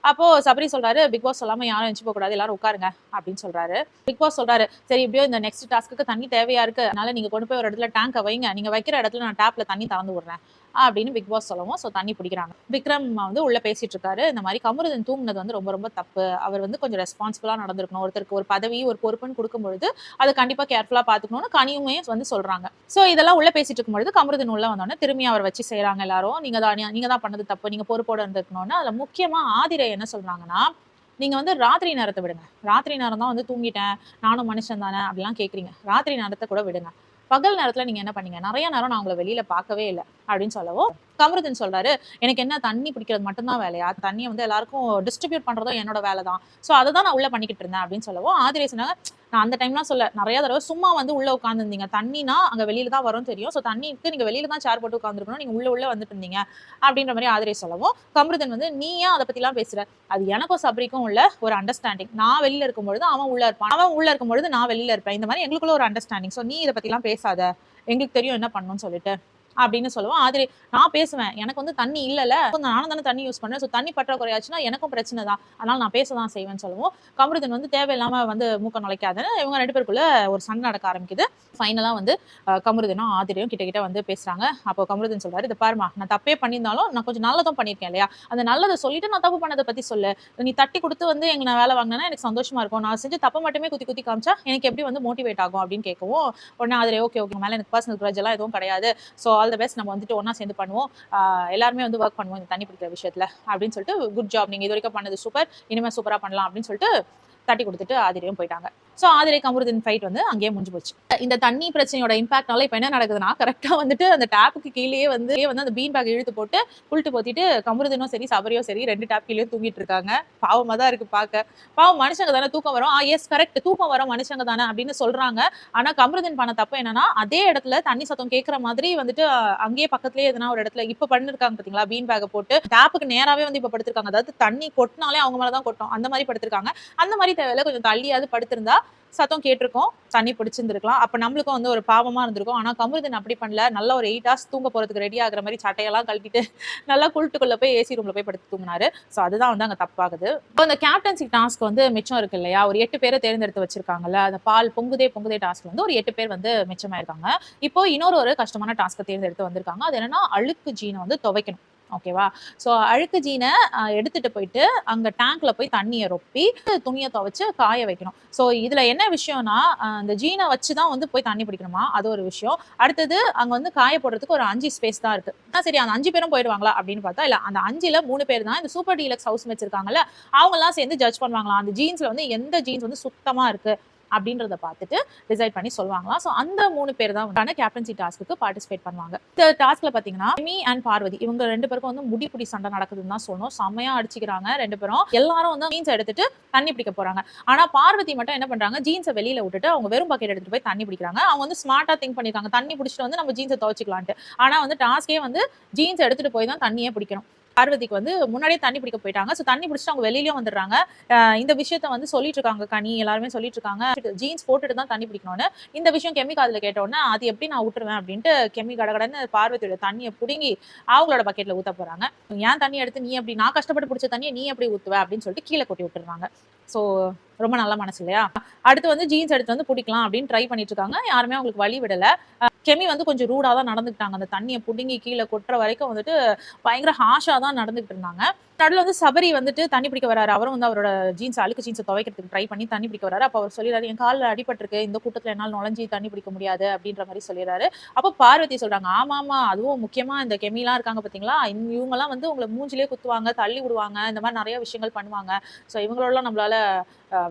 அப்போ சபரி சொல்றாரு, பிக் பாஸ் சொல்லாம யாரும் எஞ்சி போக கூடாது, எல்லாரும் உட்காருங்க அப்படின்னு சொல்றாரு. பிக் பாஸ் சொல்றாரு, சரி இப்படியோ இந்த நெக்ஸ்ட் டாஸ்க்கு தண்ணி தேவையா இருக்கு, அதனால நீங்க கொண்டு போய் ஒரு இடத்துல டேங்கை வைங்க, நீங்க வைக்கிற இடத்துல நான் டேப்ல தண்ணி திறந்து விடுறேன் அப்படின்னு பிக் பாஸ் சொல்லவும் சோ தண்ணி பிடிக்கிறாங்க. விக்ரம் வந்து உள்ள பேசிட்டு இருக்காரு, இந்த மாதிரி கமருதன் தூங்குனது வந்து ரொம்ப ரொம்ப தப்பு, அவர் வந்து கொஞ்சம் ரெஸ்பான்சிபிளா நடந்திருக்கணும், ஒருத்தருக்கு ஒரு பதவி ஒரு பொறுப்புன்னு கொடுக்கும்பொழுது அதை கண்டிப்பா கேர்ஃபுல்லா பாத்துக்கணும்னு கனியுமே வந்து சொல்றாங்க. சோ இதெல்லாம் உள்ள பேசிட்டு இருக்கும்பொழுது கமருதன் உள்ள வந்தோடனே திரும்பி அவர் வச்சு செய்யறாங்க எல்லாரும், நீங்க தான் பண்ணது தப்பு, நீங்க பொறுப்போட இருந்திருக்கணும்னு. அதுல முக்கியமா ஆதிரை என்ன சொல்றாங்கன்னா, நீங்க வந்து ராத்திரி நேரத்தை விடுங்க, ராத்திரி நேரம் தான் வந்து தூங்கிட்டேன், நானும் மனுஷன் தானே அப்படிலாம் கேக்குறீங்க, ராத்திரி நேரத்தை கூட விடுங்க, பகல் நேரத்துல நீங்க என்ன பண்ணீங்க, நிறைய நேரம் நான் உங்களை வெளியில பார்க்கவே இல்லை அப்படின்னு சொல்லவும் கமருதன் சொல்றாரு, எனக்கு என்ன தண்ணி பிடிக்கிறது மட்டும்தான் வேலையா, தண்ணியை வந்து எல்லாருக்கும் டிஸ்ட்ரிபியூட் பண்றதும் என்னோட வேலை தான், சோ அதை தான் நான் உள்ள பண்ணிக்கிட்டு இருந்தேன் அப்படின்னு சொல்லவும் ஆதிரை சொன்னாங்க, நான் அந்த டைம்லாம் சொல்ல, நிறைய தடவை சும்மா வந்து உள்ள உட்காந்துருந்தீங்க, தண்ணினா அங்க வெளியில தான் வரும் தெரியும், சோ தண்ணிக்கு நீங்க வெளியில தான் சேர் போட்டு உட்காந்துருக்கணும், நீங்க உள்ள வந்துட்டு இருந்தீங்க அப்படின்ற மாதிரி ஆதிரை சொல்லவும் கமருதன் வந்து நீ ஏன் அதை பத்தி எல்லாம் பேசுற, அது எனக்கும் சபரிக்கும் உள்ள ஒரு அண்டர்ஸ்டாண்டிங், நான் வெளியில இருக்கும்பொழுது அவன் உள்ள இருப்பான், அவன் உள்ள இருக்கும்பொழுது நான் வெளியில இருப்பேன், இந்த மாதிரி எங்களுக்குள்ள ஒரு அண்டர்ஸ்டாண்டிங், சோ நீ இதை பத்தி எல்லாம் பேசாத, எங்களுக்கு தெரியும் என்ன பண்ணணும்னு சொல்லிட்டு அப்படின்னு சொல்லுவோம். ஆதிரை நான் பேசுவேன். எனக்கு வந்து தண்ணி இல்லல. நானும் தானே தண்ணி யூஸ் பண்றேன். ஸோ தண்ணி பற்றாக்குறை ஆச்சுன்னா எனக்கும் பிரச்சனை தான். அதனால நான் பேச தான் செய்வேன்னு சொல்லுவோம். கமருதீன் வந்து தேவையில்லாம வந்து மூக்க நுழைக்காதன்னு இவங்க 2 பேருக்குள்ள ஒரு சண்டை நடக்க ஆரம்பிக்குது. ஃபைனலா வந்து கமருதீனும் ஆதிரையும் கிட்ட கிட்ட வந்து பேசுறாங்க. அப்போ கமருதீன் சொல்றாரு, "இத பாரும்மா, நான் தப்பே பண்ணியிருந்தாலும் நான் கொஞ்சம் நல்லதும் பண்ணியிருக்கேன் இல்லையா? அந்த நல்லத சொல்லிட்டு நான் தப்பு பண்ணத பத்தி சொல்லு. நீ தட்டி குடுத்து வந்து எங்க நான் வேலை வாங்குனேன்னா எனக்கு சந்தோஷமா இருக்கும். நான் செஞ்ச தப்ப மட்டுமே குத்தி குத்தி காமிச்சா எனக்கு எப்படி வந்து மோட்டிவேட் ஆகும்?" அப்படின்னு கேட்கவும், உடனே ஆதிரை, "ஓகே, ஓகே. உங்க மேல எனக்கு பர்சனல் கிரட்ஜ் எல்லாம் எதுவும் கிடையாது. So all the best. நம்ம வந்துட்டு ஒண்ணா சேர்ந்து பண்ணுவோம். எல்லாருமே வந்து ஒர்க் பண்ணுவோம் இந்த தண்ணி பிடிக்கிற விஷயத்துல அப்படின்னு சொல்லிட்டு, குட் ஜாப். நீங்க இது வரைக்கும் பண்ணது சூப்பர். இனிமே சூப்பரா பண்ணலாம் அப்படின்னு சொல்லிட்டு தட்டி கொடுத்துட்டு ஆதிரையும் போயிட்டாங்க. ஸோ ஆதிரை கமருதீன் ஃபைட் வந்து அங்கேயே முடிஞ்சு போச்சு. இந்த தண்ணி பிரச்சனையோட இம்பாக்ட்னால இப்ப என்ன நடக்குதுன்னா, கரெக்டா வந்துட்டு அந்த டேப்புக்கு கீழேயே வந்து அந்த பீன் பேக் இழுத்து போட்டு புல்ட்டு போத்திட்டு கமருதீனும் சரி சபரியும் சரி 2 டேப் கீழே தூங்கிட்டு இருக்காங்க. பாவமா தான் இருக்கு பார்க்க. பாவம் மனுஷங்க தானே தூக்கம் வரும். எஸ் கரெக்ட், தூக்கம் வரும் மனுஷங்க தானே அப்படின்னு சொல்றாங்க. ஆனா கமருதீன் பண்ண தப்பு என்னன்னா, அதே இடத்துல தண்ணி சத்தம் கேட்கிற மாதிரி வந்துட்டு அங்கேயே பக்கத்துலயே எதனா ஒரு இடத்துல இப்ப பண்ணிருக்காங்க பாத்தீங்களா, பீன் பேக்கை போட்டு டேப்புக்கு நேராவே வந்து இப்ப படுத்திருக்காங்க. அதாவது தண்ணி கொட்டினாலே அவங்க மேலதான் கொட்டும். அந்த மாதிரி படுத்திருக்காங்க. அந்த மாதிரி தேவையில்ல, கொஞ்சம் தள்ளியாவது படுத்திருந்தா சத்தம் கேட்டிருக்கோம், தண்ணி பிடிச்சிருந்திருக்கலாம். அப்ப நம்மளுக்கும் வந்து ஒரு பாவமா இருந்திருக்கும். ஆனா கமருதீன் அப்படி பண்ணல. நல்லா ஒரு 8 ஹார்ஸ் தூங்க போறதுக்கு ரெடி ஆகுற மாதிரி சட்டையெல்லாம் கழட்டிட்டு நல்லா குளிட்டுக்குள்ள போய் ஏசி ரூம்ல போய் படுத்து தூங்கினாரு. சோ அதுதான் வந்து அங்க தப்பாகுது. இப்போ இந்த கேப்டன்சி டாஸ்க் வந்து மிச்சம் இருக்கு இல்லையா, ஒரு 8 பேரை தேர்ந்தெடுத்து வச்சிருக்காங்கல்ல, அந்த பால் பொங்குதே பொங்குதே டாஸ்க் வந்து ஒரு 8 பேர் வந்து மிச்சமாயிருக்காங்க. இப்போ இன்னொரு கஷ்டமான டாஸ்க்கை தேர்ந்தெடுத்து வந்திருக்காங்க. அது என்னன்னா, அழுக்கு ஜீனை வந்து துவைக்கணும். ஓகேவா? சோ அழுக்கு ஜீனை எடுத்துட்டு போயிட்டு அங்க டேங்க்ல போய் தண்ணியை ரொப்பி துணியை துவைச்சு காய வைக்கணும். சோ இதுல என்ன விஷயம்னா, அந்த ஜீனை வச்சுதான் வந்து போய் தண்ணி பிடிக்கணுமா, அது ஒரு விஷயம். அடுத்தது அங்க வந்து காய போடுறதுக்கு ஒரு 5 ஸ்பேஸ் தான் இருக்கு. சரி, அந்த 5 பேரும் போயிடுவாங்களா அப்படின்னு பார்த்தா இல்ல, அந்த 5ல 3 பேர் தான் இந்த சூப்பர் டீலக்ஸ் ஹவுஸ் மேட்ஸ் இருக்காங்கல்ல, அவங்க எல்லாம் சேர்ந்து ஜட்ஜ் பண்ணுவாங்களாம். அந்த ஜீன்ஸ்ல வந்து எந்த ஜீன்ஸ் வந்து சுத்தமா இருக்கு அப்படின்றத பார்த்துட்டு டிசைட் பண்ணி சொல்லுவாங்களாம். ஸோ அந்த 3 பேர் தான் கேப்டன்சி டாஸ்க்கு பார்ட்டிசிபேட் பண்ணுவாங்க. இந்த டாஸ்க்ல பாத்தீங்கன்னா மீ அண்ட் பார்வதி இவங்க 2 பேருக்கும் வந்து முடி சண்டை நடக்குதுன்னு தான் சொல்லணும். செம்மையா அடிச்சுக்கிறாங்க 2 பேரும். எல்லாரும் வந்து ஜீன்ஸ் எடுத்துட்டு தண்ணி பிடிக்க போறாங்க. ஆனா பார்வதி மட்டும் என்ன பண்றாங்க, ஜீன்ஸை வெளியில விட்டுட்டு அவங்க வெறும் பக்கெட் எடுத்துட்டு போய் தண்ணி பிடிக்கிறாங்க. அவங்க வந்து ஸ்மார்ட்டா திங்க் பண்ணிருக்காங்க, தண்ணி பிடிச்சிட்டு வந்து நம்ம ஜீன்ஸை துவைச்சிக்கலான்ட்டு. ஆனா வந்து டாஸ்கே வந்து ஜீன்ஸ் எடுத்துட்டு போய் தான் தண்ணியே பிடிக்கணும். பார்வதிக்கு வந்து முன்னாடியே தண்ணி பிடிக்க போயிட்டாங்க. சோ தண்ணி பிடிச்சிட்டு அவங்க வெளியிலயும் வந்துடுறாங்க. இந்த விஷயத்த வந்து சொல்லிட்டு இருக்காங்க, கனி எல்லாருமே சொல்லிட்டு இருக்காங்க, ஜீன்ஸ் போட்டுட்டு தான் தண்ணி பிடிக்கணும்னு. இந்த விஷயம் கெமி காதுல கேட்ட உடனே அது எப்படி நான் விட்டுருவேன் அப்படின்ட்டு கெமி கடகடன்னு பார்வதியோட தண்ணியை புடுங்கி அவங்களோட பக்கெட்ல ஊத்த போறாங்க. ஏன் தண்ணி எடுத்து நீ எப்படி, நான் கஷ்டப்பட்டு பிடிச்ச தண்ணியை நீ எப்படி ஊத்துவ அப்படின்னு சொல்லிட்டு கீழே கொட்டி விட்டுருவாங்க. சோ ரொம்ப நல்ல மனசு இல்லையா? அடுத்து வந்து ஜீன்ஸ் எடுத்து வந்து பிடிக்கலாம் அப்படின்னு ட்ரை பண்ணிட்டு இருக்காங்க. யாருமே அவங்களுக்கு வழி விடல. கெமி வந்து கொஞ்சம் ரூடா தான் நடந்துக்கிட்டாங்க. அந்த தண்ணியை புடுங்கி கீழே கொட்டுற வரைக்கும் வந்துட்டு பயங்கர ஹாஷா தான் நடந்துகிட்டு இருந்தாங்க. நடுவில் வந்து சபரி வந்துட்டு தண்ணி பிடிக்க வராரு. அவரும் வந்து அவரோட அழுக்கு ஜீன்ஸை துவைக்கிறதுக்கு ட்ரை பண்ணி தண்ணி பிடிக்க வராரு. அப்போ அவர் சொல்லிடுறாரு, என் காலில் அடிபட்டிருக்கு, இந்த கூட்டத்தில் என்னால் நுழைஞ்சி தண்ணி பிடிக்க முடியாது அப்படின்ற மாதிரி சொல்லிடுறாரு. அப்போ பார்வதி சொல்றாங்க, ஆமா, அதுவும் முக்கியமா இந்த கெமிலாம் இருக்காங்க பார்த்தீங்களா, இவங்கெல்லாம் வந்து உங்களை மூஞ்சிலே குத்துவாங்க, தள்ளி விடுவாங்க, இந்த மாதிரி நிறைய விஷயங்கள் பண்ணுவாங்க. ஸோ இவங்களோடலாம் நம்மளால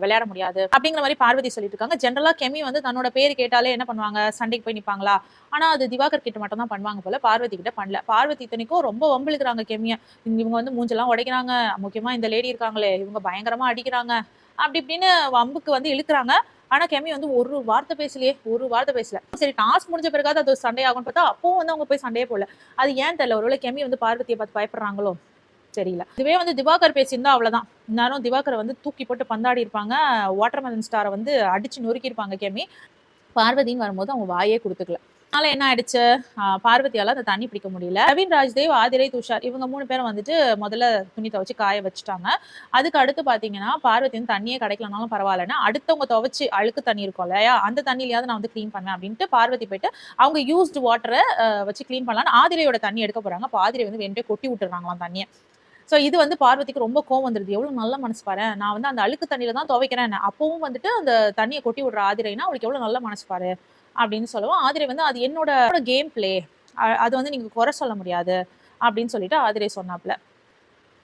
விளையாட முடியாது அப்படிங்கிற மாதிரி பார்வதி சொல்லிட்டு இருக்காங்க. ஜென்ரலா கெமி வந்து தன்னோட பேர் கேட்டாலே என்ன பண்ணுவாங்க, சண்டைக்கு போய் நிப்பாங்களா? ஆனா அது திவாகர் கிட்ட மட்டும் தான் பண்ணுவாங்க போல, பார்வதி கிட்ட பண்ணல. பார்வதி இத்தனைக்கும் ரொம்ப வம்பிழுக்கிறாங்க கெமிய. இவங்க வந்து மூஞ்செல்லாம் உடைக்கிறாங்க, முக்கியமா இந்த லேடி இருக்காங்களே இவங்க பயங்கரமா அடிக்கிறாங்க, அப்படி இப்படின்னு வம்புக்கு வந்து இழுக்கிறாங்க. ஆனா கெமி வந்து ஒரு வார்த்தை பேசல. சரி, டாஸ்க் முடிஞ்ச பிறகாவது அது சண்டையாகும்னு பார்த்தா அப்பவும் வந்து அவங்க போய் சண்டையே போடல. அது ஏன் தெரியல, ஒருவேளை கெமி வந்து பார்வதியை பார்த்து பயப்படுறாங்களோ தெரியல. இதுவே வந்து திவாகர் பேசியிருந்தா அவ்வளவுதான், இந்நேரம் திவாகரை வந்து தூக்கி போட்டு பந்தாடி இருப்பாங்க. வாட்டர்மெலன் ஸ்டாரை வந்து அடிச்சு நொறுக்கி இருப்பாங்க கெமி. பார்வதின்னு வரும்போது அவங்க வாயே கொடுத்துக்கல. அதனால என்ன ஆயிடுச்சு, பார்வதியால அந்த தண்ணி பிடிக்க முடியல. ரவீன் ராஜ்தேவ், ஆதிரை, துஷார் இவங்க 3 பேரும் வந்துட்டு முதல்ல துணி துவைச்சு காய வச்சுட்டாங்க. அதுக்கு அடுத்து பாத்தீங்கன்னா பார்வதி வந்து தண்ணியே கிடைக்கலனாலும் பரவாயில்லன்னா அடுத்தவங்க துவைச்சு அழுக்கு தண்ணி இருக்கும் இல்லையா, அந்த தண்ணியிலாவது நான் வந்து கிளீன் பண்ணேன் அப்படின்ட்டு பார்வதி போயிட்டு அவங்க யூஸ்டு வாட்டரை வச்சு கிளீன் பண்ணலான்னு ஆதிரையோட தண்ணி எடுக்க போறாங்க. அப்போ ஆதிரை வந்து வேண்டே கொட்டி விட்டுறாங்களாம் தண்ணியை. சோ இது வந்து பார்வதிக்கு ரொம்ப கோவம் வந்துருது. எவ்வளவு நல்ல மனசு பாரு, நான் வந்து அந்த அழுக்கு தண்ணியில தான் துவைக்கிறேன், அப்பவும் வந்துட்டு அந்த தண்ணியை கொட்டி விடுற ஆதிரைனா அவளுக்கு எவ்வளவு நல்ல மனசு பாரு அப்படின்னு சொல்லுவோம். ஆதிரை வந்து அது என்னோட கேம் பிளே, அது வந்து நீங்க குறை சொல்ல முடியாது அப்படின்னு சொல்லிட்டு ஆதிரை சொன்னாப்ல.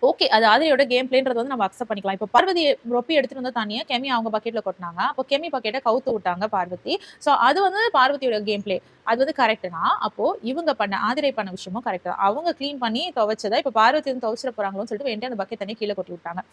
ஓகே, அது ஆதிரையோட கேம் பிளேன்றது வந்து நம்ம அக்செப்ட் பண்ணிக்கலாம். இப்போ பார்வதி ரொப்பி எடுத்துட்டு வந்த தண்ணியை கெமி அவங்க பக்கெட்ல கொட்டினாங்க. அப்போ கெமி பக்கெட்டை கவுத்து விட்டாங்க பார்வதி. சோ அது வந்து பார்வதியோட கேம் பிளே, அது வந்து கரெக்ட்னா அப்போ இவங்க ஆதிரை பண்ண விஷயமும் கரெக்ட் தான். அவங்க கிளீன் பண்ணி துவைச்சதை இப்போ பார்வதி வந்து துவைச்சிட போறாங்களோன்னு சொல்லிட்டு வேண்டிய அந்த பக்கெட் தண்ணி கீழே கொட்டி விட்டாங்க.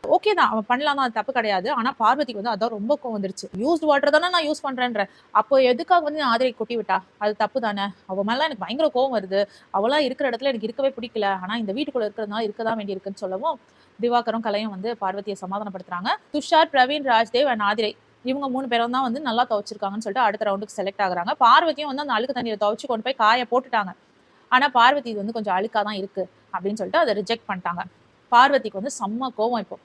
ஓகே தான், அவன் பண்ணலாம் தான், தப்பு கிடையாது. ஆனா பார்வதிக்கு வந்து அதான் ரொம்ப கோவம் வந்துருச்சு. யூஸ்டு வாட்டர் தானே நான் யூஸ் பண்றேன்ற, அப்போ எதுக்காக வந்து ஆதிரை கொட்டி விட்டா, அது தப்பு தானே. அவ மேல எனக்கு பயங்கர கோவம் வருது, அவளா இருக்கிற இடத்துல எனக்கு இருக்கவே பிடிக்கல, ஆனா இந்த வீட்டுக்குள்ள இருக்கிறதுனால இருக்கதான் வேண்டி இருக்குன்னு சொல்லவும் திவாகரும் கலையும் வந்து பார்வதியை சமாதானப்படுத்துறாங்க. துஷார், பிரவீன், ராஜ்தேவ் அண்ட் ஆதிரை இவங்க 3 பேரும் தான் வந்து நல்லா துவைச்சிருக்காங்கன்னு சொல்லிட்டு அடுத்த ரவுண்டுக்கு செலக்ட் ஆகுறாங்க. பார்வதியும் வந்து அந்த அழுக்கு தண்ணியை துவைச்சு கொண்டு போய் காய போட்டுட்டாங்க. ஆனா பார்வதி இது வந்து கொஞ்சம் அழுக்கா தான் இருக்கு அப்படின்னு சொல்லிட்டு அதை ரிஜெக்ட் பண்ணிட்டாங்க. பார்வதிக்கு வந்து செம்ம கோவம். இப்போ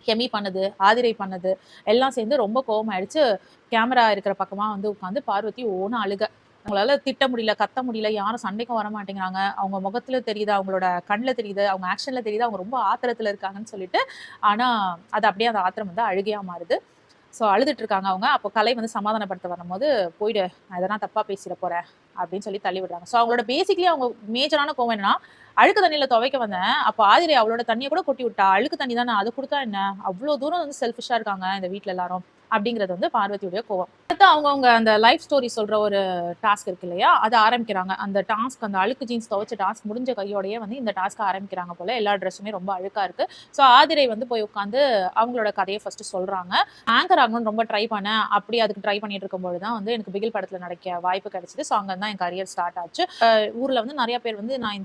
கெமி பண்ணது, ஆதிரை பண்ணது எல்லாம் சேர்ந்து ரொம்ப கோவமாயிடுச்சு. கேமரா இருக்கிற பக்கமா வந்து உட்காந்து பார்வதி ஓன்னு அழுக. அவங்களால திட்ட முடியல, கத்த முடியல, யாரும் சண்டைக்கும் வர மாட்டேங்கிறாங்க. அவங்க முகத்துல தெரியுது, அவங்களோட கண்ணுல தெரியுது, அவங்க ஆக்ஷன்ல தெரியுது, அவங்க ரொம்ப ஆத்திரத்துல இருக்காங்கன்னு சொல்லிட்டு. ஆனா அது அப்படியே அந்த ஆத்திரம் வந்து அழுகையா மாறுது. ஸோ அழுதுட்டு இருக்காங்க அவங்க. அப்போ கலை வந்து சமாதானப்படுத்த வரும்போது, போயிடு, நான் எதனா தப்பா பேசிட போறேன் அப்படின்னு சொல்லி தள்ளி விடுறாங்க. ஸோ அவங்களோட பேசிக்கலி அவங்க மேஜரான கோவம் என்னன்னா, அழுக்கு தண்ணியில துவைக்க வந்தேன், அப்போ ஆதிரை அவளோட தண்ணியை கூட கொட்டி விட்டா, அழுக்கு தண்ணி தானே, அது கொடுத்தா என்ன, அவ்வளவு தூரம் வந்து செல்ஃபிஷா இருக்காங்க இந்த வீட்டுல எல்லாரும் அப்படிங்கிறது வந்து பார்வதியுடைய கோவம். அடுத்து அவங்கவுங்க அந்த லைஃப் ஸ்டோரி சொல்ற ஒரு டாஸ்க் இருக்கு இல்லையா, அதை ஆரம்பிக்கிறாங்க. அந்த டாஸ்க், அந்த அழுக்கு ஜீன்ஸ் துவைச்ச டாஸ்க் முடிஞ்ச கையோடயே வந்து இந்த டாஸ்க் ஆரம்பிக்கிறாங்க போல. எல்லா ட்ரெஸ்ஸுமே ரொம்ப அழுக்கா இருக்கு. ஸோ ஆதிரை வந்து போய் உட்காந்து அவங்களோட கதையை ஃபர்ஸ்ட் சொல்றாங்க. ஆங்கர் ஆகணும்னு ரொம்ப ட்ரை பண்ணேன். அப்படி அதுக்கு ட்ரை பண்ணிட்டு இருக்கும்போது தான் வந்து எனக்கு பிகில் படத்துல நடிக்க வாய்ப்பு கிடைச்சது. ஸோ அங்கே தான் என் கரியர் ஸ்டார்ட் ஆச்சு. ஊர்ல வந்து நிறைய பேர் வந்து நான்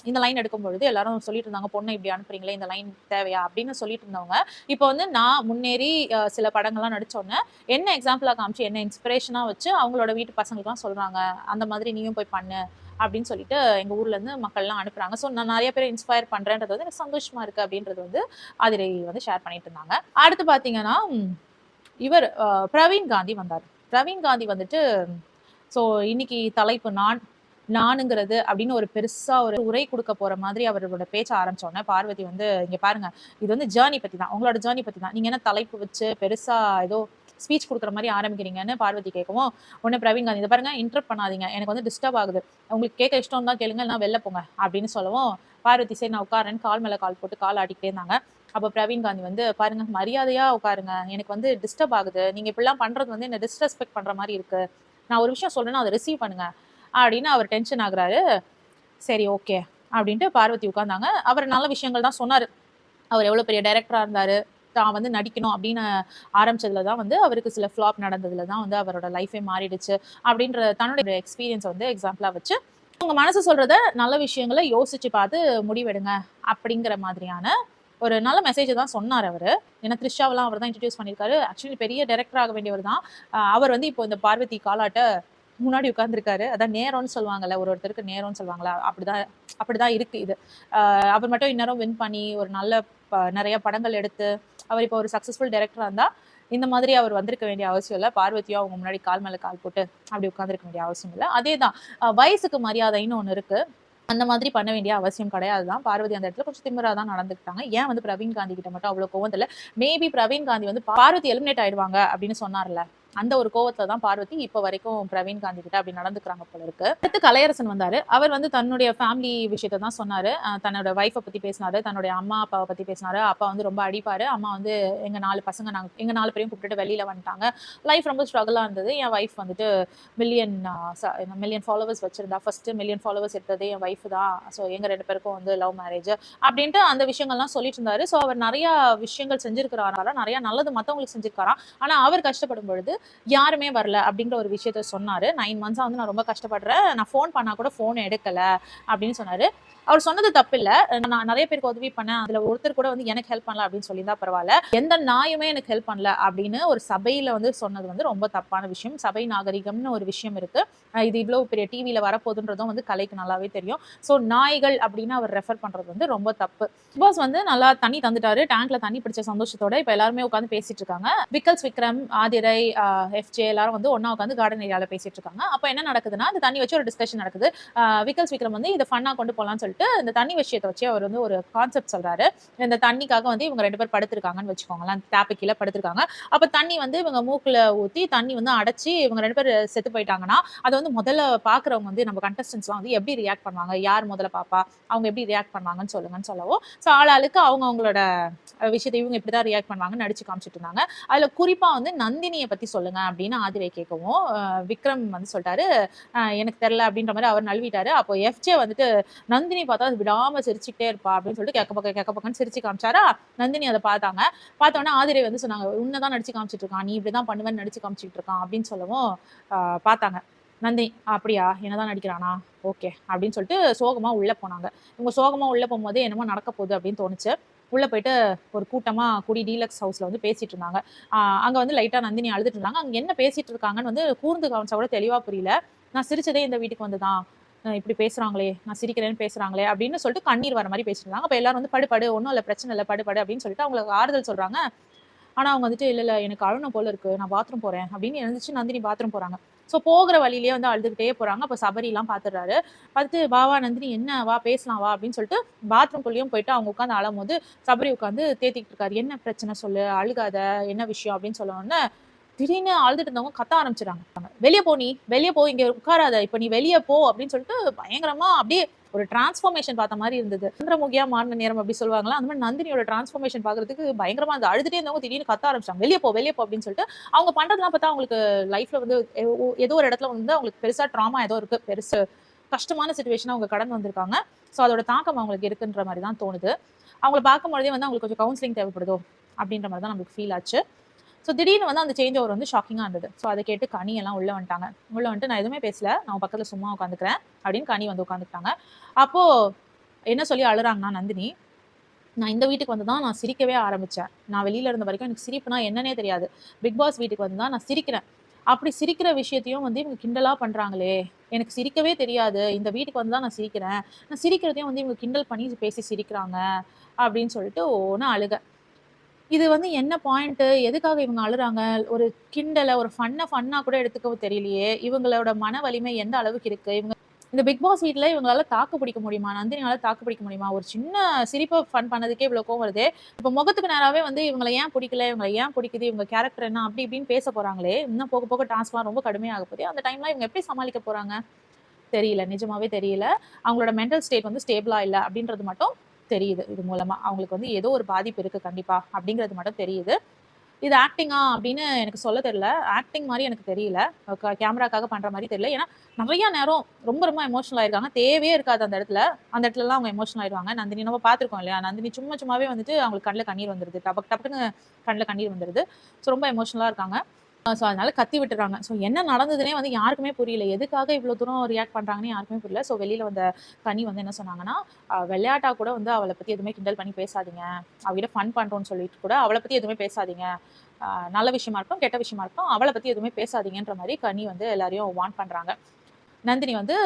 இந்த லைன் எடுக்கும்பொழுது எல்லாரும் சொல்லிட்டு இருந்தாங்க, பொண்ணை இப்படி அனுப்புறீங்களே, இந்த லைன் தேவையா அப்படின்னு சொல்லிட்டு இருந்தவங்க, இப்போ வந்து நான் முன்னேறி சில படங்கள்லாம் நடிச்சோன்னே என்ன எக்ஸாம்பிளா காமிச்சு, என்ன இன்ஸ்பிரேஷனா வச்சு அவங்களோட வீட்டு பசங்களுக்குலாம் சொல்றாங்க, அந்த மாதிரி நீயும் போய் பண்ணு அப்படின்னு சொல்லிட்டு எங்க ஊர்ல இருந்து மக்கள்லாம் அனுப்புறாங்க. ஸோ நான் நிறைய பேர் இன்ஸ்பயர் பண்றேன்றது வந்து எனக்கு சந்தோஷமா இருக்கு அப்படின்றது வந்து ஆதிரை வந்து ஷேர் பண்ணிட்டு இருந்தாங்க. அடுத்து பாத்தீங்கன்னா இவர் பிரவீன் காந்தி வந்தார். பிரவீன் காந்தி வந்துட்டு, ஸோ இன்னைக்கு தலைப்பு நானுங்கிறது அப்படின்னு ஒரு பெருசா ஒரு உரை கொடுக்க போற மாதிரி அவரோட பேச்ச ஆரம்பிச்சோன்னே பார்வதி வந்து, இங்க பாருங்க, இது வந்து ஜேர்னி பத்தி தான், உங்களோட ஜேர்னி பத்தி தான், நீங்க என்ன தலைப்பு வச்சு பெருசா ஏதோ ஸ்பீச் கொடுக்குற மாதிரி ஆரம்பிக்கிறீங்கன்னு பார்வதி கேட்கவும், உடனே பிரவீன் காந்தி, இதை பாருங்க, இன்டரப்ட் பண்ணாதீங்க, எனக்கு வந்து டிஸ்டர்ப் ஆகுது, உங்களுக்கு கேட்க இஷ்டம் தான் கேளுங்க, நான் வெளில போங்க அப்படின்னு சொல்லவும், பார்வதி சரி நான் உட்காரேன்னு கால் மேல கால் போட்டு கால் ஆட்டிக்கிட்டே இருந்தாங்க. அப்போ பிரவீன் காந்தி வந்து, பாருங்க மரியாதையா உட்காருங்க, எனக்கு வந்து டிஸ்டர்ப் ஆகுது, நீங்க இப்படிலாம் பண்றது வந்து என்ன டிஸ்ரெஸ்பெக்ட் பண்ற மாதிரி இருக்கு, நான் ஒரு விஷயம் சொல்றேன்னா அதை ரிசீவ் பண்ணுங்க அப்படின்னு அவர் டென்ஷன் ஆகுறாரு. சரி ஓகே அப்படின்ட்டு பார்வதி உட்கார்ந்தாங்க. அவர் நல்ல விஷயங்கள் தான் சொன்னாரு. அவர் எவ்வளவு பெரிய டைரக்டரா இருந்தாரு, தான் வந்து நடிக்கணும் அப்படின்னு ஆரம்பிச்சதுல தான் வந்து அவருக்கு சில ஃப்ளாப் நடந்ததுல தான் வந்து அவரோட லைஃபே மாறிடுச்சு அப்படின்ற தன்னுடைய எக்ஸ்பீரியன்ஸ் வந்து எக்ஸாம்பிளா வச்சு, உங்க மனசு சொல்றத நல்ல விஷயங்களை யோசிச்சு பார்த்து முடிவெடுங்க அப்படிங்கிற மாதிரியான ஒரு நல்ல மெசேஜ் தான் சொன்னார் அவரு. ஏன்னா த்ரிஷாவெல்லாம் அவர் தான் இன்ட்ரடியூஸ் பண்ணியிருக்காரு. ஆக்சுவலி பெரிய டைரக்டர் ஆக வேண்டியவர் தான். அவர் வந்து இப்போ இந்த பார்வதி காலாட்ட முன்னாடி உட்கார்ந்துருக்காரு. அதான் நேரம்னு சொல்லுவாங்கல்ல, ஒருத்தருக்கு நேரம்னு சொல்லுவாங்களா, அப்படிதான் இருக்கு இது. அவர் மட்டும் இந்நேரம் வின் பண்ணி ஒரு நல்ல நிறைய படங்கள் எடுத்து அவர் இப்போ ஒரு சக்சஸ்ஃபுல் டைரக்டரா இருந்தா இந்த மாதிரி அவர் வந்திருக்க வேண்டிய அவசியம் இல்லை. பார்வதியோ அவங்க முன்னாடி கால் மேல கால் போட்டு அப்படி உட்கார்ந்துருக்க வேண்டிய அவசியம் இல்லை. அதேதான் வயசுக்கு மரியாதைன்னு ஒண்ணு இருக்கு. அந்த மாதிரி பண்ண வேண்டிய அவசியம் கிடையாது தான். பார்வதி அந்த இடத்துல கொஞ்சம் திமிரா தான் நடந்துக்கிட்டாங்க. ஏன் வந்து பிரவீன் காந்தி கிட்ட மட்டும் அவ்வளவு கோவம் தெரியல. மேபி பிரவீன் காந்தி வந்து பார்வதி எலிமினேட் ஆயிடுவாங்க அப்படின்னு சொன்னார்ல, அந்த ஒரு கோவத்துல தான் பார்வதி இப்ப வரைக்கும் பிரவீன் காந்தி கிட்ட அப்படி நடந்துக்கிறாங்க போல இருக்கு. அடுத்து கலையரசன் வந்தாரு. அவர் வந்து தன்னுடைய ஃபேமிலி விஷயத்தை தான் சொன்னாரு. தன்னோட வைஃபை பத்தி பேசினாரு, தன்னுடைய அம்மா அப்பாவை பத்தி பேசினாரு. அப்பா வந்து ரொம்ப அடிப்பாரு, அம்மா வந்து எங்க 4 பசங்க, எங்க 4 பேரையும் கூப்பிட்டுட்டு வெளியில வந்துட்டாங்க, லைஃப் ரொம்ப ஸ்ட்ரகிளா இருந்தது, என் வைஃப் வந்துட்டு மில்லியன் ஃபாலோவர்ஸ் வச்சிருந்தா, ஃபர்ஸ்ட் மில்லியன் ஃபாலோவர்ஸ் எடுத்ததே என் வைஃப் தான், ஸோ எங்க 2 பேருக்கும் வந்து லவ் மேரேஜ் அப்படின்ட்டு அந்த விஷயங்கள்லாம் சொல்லிட்டு இருந்தாரு. ஸோ அவர் நிறைய விஷயங்கள் செஞ்சிருக்கிறாரா, நிறைய நல்லது மற்றவங்களுக்கு செஞ்சிருக்காராம். ஆனா அவர் கஷ்டப்படும் பொழுது யாருமே வரல அப்படிங்கிற ஒரு விஷயத்த சொன்னாரு. 9 மந்த்ஸா வந்து நான் ரொம்ப கஷ்டப்படுறேன், நான் ஃபோன் பண்ணா கூட ஃபோன் எடுக்கல அப்படின்னு சொன்னாரு. அவர் சொன்னது தப்பு இல்ல. நான் நிறைய பேருக்கு உதவி பண்ணேன், அதுல ஒருத்தர் கூட வந்து எனக்கு ஹெல்ப் பண்ணல அப்படின்னு சொல்லியிருந்தா பரவாயில்ல. எந்த நாயுமே எனக்கு ஹெல்ப் பண்ணல அப்படின்னு ஒரு சபையில வந்து சொன்னது வந்து ரொம்ப தப்பான விஷயம். சபை நாகரிகம்னு ஒரு விஷயம் இருக்கு. இது இவ்வளவு பெரிய டிவியில வரப்போகுதுன்றதும் வந்து கலைக்கு நல்லாவே தெரியும். ஸோ நாய்கள் அப்படின்னு அவர் ரெஃபர் பண்றது வந்து ரொம்ப தப்பு. பாஸ் வந்து நல்லா தண்ணி தந்துட்டாரு, டேங்க்ல தண்ணி பிடிச்ச சந்தோஷத்தோட இப்ப எல்லாருமே உட்காந்து பேசிட்டு இருக்காங்க. விக்கல்ஸ் விக்ரம், ஆதிரை, எஃப்ஜே எல்லாரும் வந்து ஒன்னா உட்காந்து கார்டன் ஏரியால பேசிட்டு இருக்காங்க. அப்ப என்ன நடக்குதுன்னா, இந்த தண்ணி வச்சு ஒரு டிஸ்கஷன் நடக்குது. விக்கல்ஸ் விக்ரம் வந்து இதை ஃபன்னா கொண்டு போலாம்னு சொல்லிட்டு இந்த தண்ணி விஷயத்தை வச்சு அவர் வந்து ஒரு கான்செப்ட் சொல்றாரு. இந்த தண்ணிக்காக வந்து இவங்க 2 பேர் படுத்திருக்காங்கன்னு வச்சுக்கோங்களேன், டேப்பு கீழே படுத்திருக்காங்க. அப்ப தண்ணி வந்து இவங்க மூக்குல ஊத்தி தண்ணி வந்து அடைச்சி இவங்க 2 பேர் செத்து போயிட்டாங்கன்னா, அதை வந்து முதல்ல பாக்குறவங்க வந்து நம்ம கண்டஸ்டன்ஸ்லாம் வந்து எப்படி ரியாக்ட் பண்ணுவாங்க, யார் முதல்ல பாப்பா, அவங்க எப்படி ரியாக்ட் பண்ணுவாங்கன்னு சொல்லுங்கன்னு சொல்லவும், ஸோ ஆளாளுக்கு அவங்களோட விஷயத்தை இவங்க இப்படிதான் ரியாக்ட் பண்ணுவாங்கன்னு நடிச்சு காமிச்சிட்டு இருந்தாங்க. அதுல குறிப்பா வந்து நந்தினியை பத்தி சொல்லுங்க அப்படின்னு ஆதிரை கேட்கவும், விக்ரம் வந்து சொல்லிட்டாரு எனக்கு தெரியல அப்படின்ற மாதிரி அவர் நழுவிட்டாரு. அப்போ எஃப்ஜே வந்துட்டு நந்தினி பார்த்தா விடாம சிரிச்சுக்கிட்டே இருப்பா அப்படின்னு சொல்லிட்டு கேட்க பக்கம்னு சிரிச்சு காமிச்சாரா. நந்தினி அதை பார்த்தாங்க. பார்த்தோன்னா ஆதிரை வந்து சொன்னாங்க, உன்னதான் நடிச்சு காமிச்சிட்டு இருக்கான், நீ இப்படிதான் பண்ணுவேன்னு நடிச்சு காமிச்சிட்டு இருக்கான் அப்படின்னு சொல்லவும் பார்த்தாங்க. நந்தினி அப்படியா, என்னதான் நடிக்கிறானா, ஓகே அப்படின்னு சொல்லிட்டு சோகமா உள்ள போனாங்க. இவங்க சோகமா உள்ள போகும்போது என்னமோ நடக்க போகுது அப்படின்னு தோணுச்சு. உள்ள போயிட்டு ஒரு கூட்டமா கூடி டீலக்ஸ் ஹவுஸ்ல வந்து பேசிட்டு இருந்தாங்க. அங்க வந்து லைட்டா நந்தினி அழுதுட்டு இருந்தாங்க. அங்க என்ன பேசிட்டு இருக்காங்கன்னு வந்து கூர்ந்து கவனிச்சா கூட தெளிவா புரியல. நான் சிரிச்சதே இந்த வீட்டுக்கு வந்துதான், இப்படி பேசுறாங்களே, நான் சிரிக்கிறேன்னு பேசுறாங்களே அப்படின்னு சொல்லிட்டு கண்ணீர் வர மாதிரி பேசிட்டு இருந்தாங்க. அப்ப எல்லாரும் வந்து படு படு ஒன்றும் இல்லை, பிரச்சனை இல்லை, படு படு அப்படின்னு சொல்லிட்டு அவங்களுக்கு ஆறுதல் சொல்றாங்க. ஆனா அவங்க வந்துட்டு இல்ல இல்ல எனக்கு அழணும் போல இருக்கு, நான் பாத்ரூம் போறேன் அப்படின்னு எழுந்துச்சு நந்தினி பாத்ரூம் போறாங்க. ஸோ போகிற வழியிலேயே வந்து அழுதுகிட்டே போறாங்க. அப்ப சபரி எல்லாம் பாத்துடுறாரு. பார்த்துட்டு வா வா நந்தினி என்ன வா பேசலாம் வா அப்படின்னு சொல்லிட்டு பாத்ரூம்குள்ளேயும் போயிட்டு அவங்க உட்காந்து அழும் போது சபரி உட்காந்து தேத்திக்கிட்டு இருக்காரு. என்ன பிரச்சனை சொல்லு, அழுகாத, என்ன விஷயம் அப்படின்னு சொல்ல உடனே திடீர்னு அழுதுட்டு இருந்தவங்க கத்த ஆரம்பிச்சிடறாங்க. வெளியே போ, நீ வெளியே போ, இங்க உட்காராத, இப்ப நீ வெளியே போ அப்படின்னு சொல்லிட்டு பயங்கரமா அப்படியே ஒரு டிரான்ஸ்ஃபர்மேஷன் பார்த்த மாதிரி இருந்தது. சந்திரமுகியா மாறின நேரம் அப்படி சொல்லுவாங்களா, அந்த மாதிரி நந்தினியோட டிரான்ஸ்ஃபர்மேஷன் பாக்குறதுக்கு பயங்கரமா அந்த அழுதுட்டே இருந்தவங்க திடீர்னு கத்த ஆரம்பிச்சாங்க. வெளியே போ வெளியே போ அப்படின்னு சொல்லிட்டு அவங்க பண்றதெல்லாம் பார்த்தா அவங்களுக்கு லைஃப்ல வந்து ஏதோ ஒரு இடத்துல வந்து அவங்களுக்கு பெருசா ட்ராமா ஏதோ இருக்கு, பெருசு கஷ்டமான சுச்சுவேஷன் அவங்க கடந்து வந்திருக்காங்க. ஸோ அதோட தாக்கம் அவங்களுக்கு இருக்குன்ற மாதிரி தான் தோணுது. அவங்கள பார்க்கும்போதே வந்து அவங்களுக்கு கொஞ்சம் கவுன்சிலிங் தேவைப்படுதோ அப்படின்ற மாதிரி தான் நமக்கு ஃபீல் ஆச்சு. ஸோ திடீர்னு வந்து அந்த சேஞ்ச் ஓவர் வந்து ஷாக்கிங்காக இருந்தது. ஸோ அதை கேட்டு கனி எல்லாம் உள்ள வந்துட்டாங்க. உள்ள வந்துட்டு நான் எதுவுமே பேசல, நான் பக்கத்தில் சும்மா உட்காந்துக்கிறேன் அப்படின்னு கனி வந்து உட்காந்துக்கிட்டாங்க. அப்போ என்ன சொல்லி அழுறாங்கன்னா நந்தினி, நான் இந்த வீட்டுக்கு வந்து தான் நான் சிரிக்கவே ஆரம்பிச்சேன். நான் வெளியில இருந்த வரைக்கும் எனக்கு சிரிப்புனா என்னன்னே தெரியாது. பிக் பாஸ் வீட்டுக்கு வந்து தான் நான் சிரிக்கிறேன். அப்படி சிரிக்கிற விஷயத்தையும் வந்து இவங்க கிண்டலா பண்றாங்களே, எனக்கு சிரிக்கவே தெரியாது. இந்த வீட்டுக்கு வந்து தான் நான் சிரிக்கிறேன். நான் சிரிக்கிறதையும் வந்து இவங்க கிண்டல் பண்ணி பேசி சிரிக்கிறாங்க அப்படின்னு சொல்லிட்டு ஒன்று அழுக. இது வந்து என்ன பாயிண்ட்டு? எதுக்காக இவங்க அழுறாங்க? ஒரு கிண்டல, ஒரு ஃபன்னா கூட எடுத்துக்கவும் தெரியலையே! இவங்களோட மன வலிமை எந்த அளவுக்கு இருக்கு? இவங்க இந்த பிக் பாஸ் வீட்ல இவங்களால தாக்கு பிடிக்க முடியுமா? நந்தினியால தாக்கு பிடிக்க முடியுமா? ஒரு சின்ன சிரிப்ப ஃபன் பண்ணதுக்கே இவ்ளோ கோவம் வருதே! இப்ப முகத்துக்கு நேராவே வந்து இவங்கள ஏன் பிடிக்கல? இவங்கள ஏன் பிடிக்குது? இவங்க கேரக்டர் என்ன? அப்படி இப்படின்னு பேச போறாங்களே! இன்னும் போக போக டாஸ்க்லாம் ரொம்ப கடுமையாக போதே! அந்த டைம்ல இவங்க எப்படி சமாளிக்க போறாங்க? தெரியல. நிஜமாவே தெரியல. அவங்களோட மென்டல் ஸ்டேட் வந்து ஸ்டேபிளா இல்ல அப்படின்றது மட்டும் தெரியுது. இது மூலமா. அவங்களுக்கு வந்து ஏதோ ஒரு பாதிப்பு இருக்கு கண்டிப்பா அப்படிங்கிறது மட்டும் தெரியுது. இது ஆக்டிங்கா அப்படின்னு எனக்கு சொல்ல தெரியல. ஆக்டிங் மாரி எனக்கு தெரியல. கேமராக்காக பண்ற மாரி தெரியல. ஏன்னா நெறைய நேரம் ரொம்ப எமோஷனல் ஆயிருக்காங்க. தேவையே இருக்காது அந்த இடத்துல. அந்த இடத்துலலாம் அவங்க எமோஷனல் ஆயிருவாங்க. நந்தினி நம்ம பார்த்துருக்கோம் இல்லையா? நந்தினி சும்மாவே வந்துட்டு அவங்களுக்கு கண்ல கண்ணீர் வந்துருது. டபக்குன்னு கண்ல கண்ணீர் வந்துருது. ஸோ ரொம்ப எமோஷனலா இருக்காங்க. ஸோ அதனால கத்தி விட்டுறாங்க. ஸோ என்ன நடந்ததுன்னே வந்து யாருக்குமே புரியல. எதுக்காக இவ்வளோ தூரம் ரியாக்ட் பண்றாங்கன்னு யாருக்குமே புரியல. ஸோ வெளியில வந்த கனி வந்து என்ன சொன்னாங்கன்னா, விளையாட்டா கூட வந்து அவள பத்தி எதுவுமே கிண்டல் பண்ணி பேசாதீங்க. அவகிட்ட ஃபன் பண்றோம்னு சொல்லிட்டு கூட அவள பத்தி எதுவுமே பேசாதீங்க. நல்ல விஷயமா இருக்கட்டும், கெட்ட விஷயமா இருக்கட்டும், அவள பத்தி எதுவுமே பேசாதீங்கன்ற மாரி கனி வந்து எல்லாரையும் வார்ன் பண்றாங்க. நந்தினி வந்து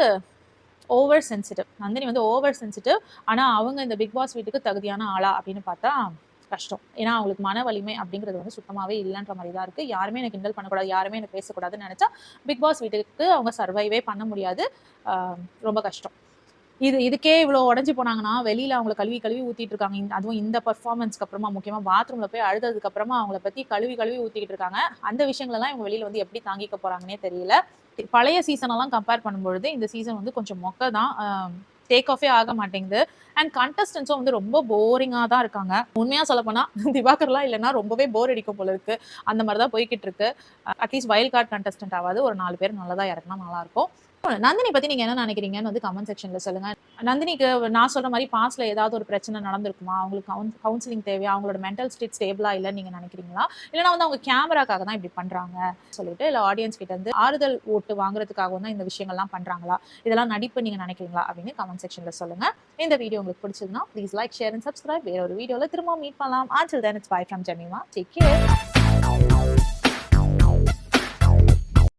ஓவர் சென்சிட்டிவ். நந்தினி வந்து ஓவர் சென்சிட்டிவ். ஆனா அவங்க இந்த பிக் பாஸ் வீட்டுக்கு தகுதியான ஆளா அப்படின்னு பார்த்தா கஷ்டம். ஏன்னா அவங்களுக்கு மன வலிமை அப்படிங்கிறது வந்து சுத்தமாவே இல்லன்ற மாதிரி தான் இருக்கு. யாருமே எனக்கு கிண்டல் பண்ணக்கூடாது, யாருமே எனக்கு பேசக்கூடாதுன்னு நினைச்சா பிக் பாஸ் வீட்டுக்கு அவங்க சர்வைவே பண்ண முடியாது. ரொம்ப கஷ்டம். இதுக்கே இவ்வளோ உடஞ்சு போனாங்கன்னா வெளியில அவங்கள கழுவி ஊத்திட்டு இருக்காங்க. அதுவும் இந்த பெர்ஃபார்மன்ஸ்க்கு அப்புறமா முக்கியமா பாத்ரூம்ல போய் அழுததுக்கு அப்புறமா அவங்கள பத்தி கழுவி ஊத்திக்கிட்டு இருக்காங்க. அந்த விஷயங்களெல்லாம் இவங்க வெளியில வந்து எப்படி தாங்கிக்க போறாங்கன்னே தெரியல. பழைய சீசன் எல்லாம் கம்பேர் பண்ணும்பொழுது இந்த சீசன் வந்து கொஞ்சம் மொக்க தான். டேக் ஆஃபே ஆக மாட்டேங்குது. அண்ட் கண்டஸ்டன்ஸும் வந்து ரொம்ப போரிங்கா தான் இருக்காங்க. உண்மையா சொல்லப்போனா திவாகர்லாம் இல்லைன்னா ரொம்பவே போர் அடிக்கும் போல இருக்கு. அந்த மாதிரி தான் போய்கிட்டு இருக்கு. அட்லீஸ்ட் வைல்ட் கார்டு கண்டஸ்டன்ட் ஆவாது ஒரு 4 பேர் நல்லதா இறக்குனா நல்லா இருக்கும். நந்தினி பத்தி நீங்க என்ன நினைக்கிறீங்கன்னு வந்து கமெண்ட் செக்ஷன்ல சொல்லுங்க. நந்தினிக்கு நான் சொல்ற மாதிரி பாஸ்ட்ல ஏதாவது ஒரு பிரச்சனை நடந்திருக்குமா? அவங்களுக்கு கவுன்சிலிங் தேவையா? அவங்களோட மென்டல் ஸ்டேட் ஸ்டேபிளா இல்லன்னு நீங்க நினைக்கிறீங்களா? இல்லைன்னா வந்து அவங்க கேமராக்காக தான் இப்படி பண்றாங்க சொல்லிட்டு இல்ல ஆடியன்ஸ் கிட்ட இருந்து ஆறுதல் ஓட்டு வாங்குறதுக்காக தான் இந்த விஷயங்கள்லாம் பண்றாங்களா? இதெல்லாம் நடிப்பு நீங்க நினைக்கிறீங்களா அப்படின்னு கமெண்ட் செக்ஷன்ல சொல்லுங்க. இந்த வீடியோ உங்களுக்கு பிடிச்சதுன்னா please like, share and subscribe. வேற ஒரு வீடியோல திரும்ப மீட் பண்ணலாம். Until then, it's bye from Jemima. Take care.